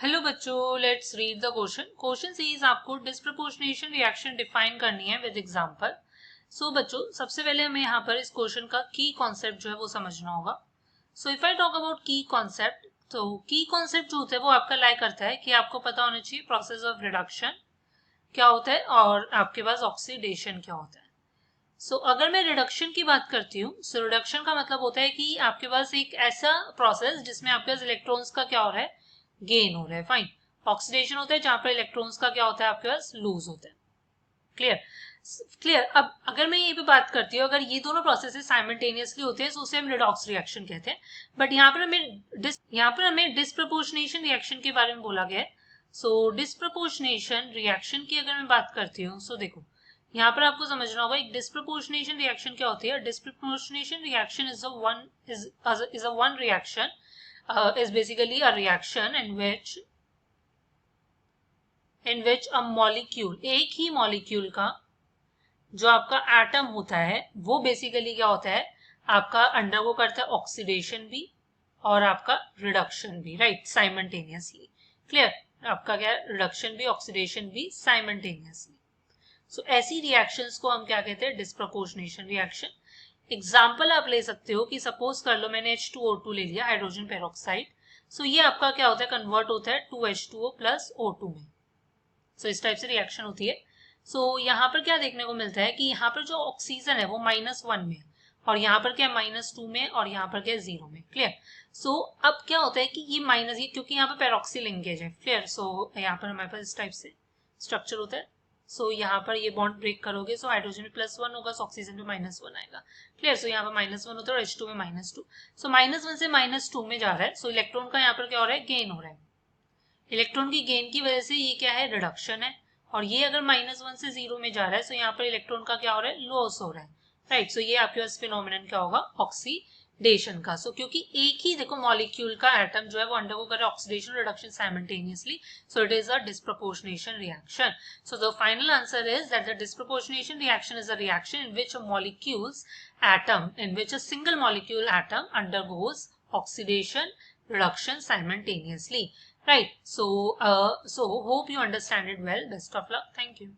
Hello बच्चों, let's read the question. Question series आपको disproportionation reaction define करनी है विद एग्जांपल। सो बच्चों, सबसे पहले हमें यहाँ पर इस क्वेश्चन का की कॉन्सेप्ट जो है वो समझना होगा। So if I talk about की कॉन्सेप्ट, तो की कॉन्सेप्ट जो होता है वो आपका लाइक करता है कि आपको पता होना चाहिए प्रोसेस ऑफ रिडक्शन क्या होता है और आपके पास ऑक्सीडेशन क्या होता है। सो अगर मैं रिडक्शन की बात करती हूँ, सो रिडक्शन का मतलब होता है कि आपके पास एक ऐसा प्रोसेस जिसमें आपके पास इलेक्ट्रॉन्स का क्या हो रहा है, गेन हो रहा है। फाइन। ऑक्सीडेशन होता है जहां पर इलेक्ट्रॉन्स का क्या होता है, आपके पास लूज होता है। Clear clear. अब अगर मैं ये पे बात करती हूँ, अगर ये दोनों प्रोसेसेस साइमल्टेनियसली होते हैं तो उसे हम रिडॉक्स रिएक्शन कहते हैं। बट यहाँ पर हमें डिस्प्रपोर्शनेशन रिएक्शन के बारे में बोला गया है। सो डिस्प्रपोर्शनेशन रिएक्शन की अगर मैं बात करती हूँ, सो देखो यहाँ पर आपको समझना होगा एक डिस्प्रपोर्शनेशन रिएक्शन क्या होती है। Disproportionation reaction is a one reaction is basically a reaction in which a molecule, एक ही मॉलिक्यूल का जो आपका एटम होता है वो बेसिकली क्या होता है, आपका अंडरगो करता है ऑक्सीडेशन भी और आपका रिडक्शन भी, राइट, साइमल्टेनियसली। क्लियर। आपका क्या है, रिडक्शन भी ऑक्सीडेशन भी साइमल्टेनियसली। सो ऐसी रिएक्शंस को हम क्या कहते हैं, डिस्प्रपोर्शनेशन रिएक्शन। एग्जाम्पल आप ले सकते हो कि सपोज कर लो मैंने H2O2 ले लिया, हाइड्रोजन पेरोक्साइड। सो ये आपका क्या होता है, कन्वर्ट होता है 2H2O प्लस O2 में। सो इस टाइप से रिएक्शन होती है। सो यहाँ पर क्या देखने को मिलता है कि यहाँ पर जो ऑक्सीजन है वो -1 में है और यहाँ पर क्या है -2 में और यहाँ पर क्या है 0 में। क्लियर। सो अब क्या होता है कि ये माइनस, ये क्योंकि यहाँ पर पेरोक्सी लिंकेज है। क्लियर। सो यहाँ पर हमारे पास इस टाइप से स्ट्रक्चर होता है। सो यहाँ पर ये बॉन्ड ब्रेक करोगे, सो हाइड्रोजन में +1 होगा, सो ऑक्सीजन में -1 आएगा। क्लियर। सो यहाँ पर -1 होता है और H2 में -2। सो -1 से -2 में जा रहा है। सो इलेक्ट्रॉन का यहाँ पर क्या हो रहा है, गेन हो रहा है। इलेक्ट्रॉन की गेन की वजह से ये क्या है, रिडक्शन है। और ये अगर -1 से 0 में जा रहा है, सो यहाँ पर इलेक्ट्रॉन का क्या हो रहा है, लॉस हो रहा है। राइट। सो ये आपके पास फिनोमिनन क्या होगा, ऑक्सीडेशन का। सो क्योंकि एक ही देखो मॉलिक्यूल का एटम जो है वो अंडरगो कर रहा है oxidation reduction simultaneously, so it is a disproportionation reaction. So the final answer is that the disproportionation reaction is a reaction in which a single molecule atom undergoes oxidation reduction simultaneously. Right. So hope you understand it well. Best of luck. Thank you.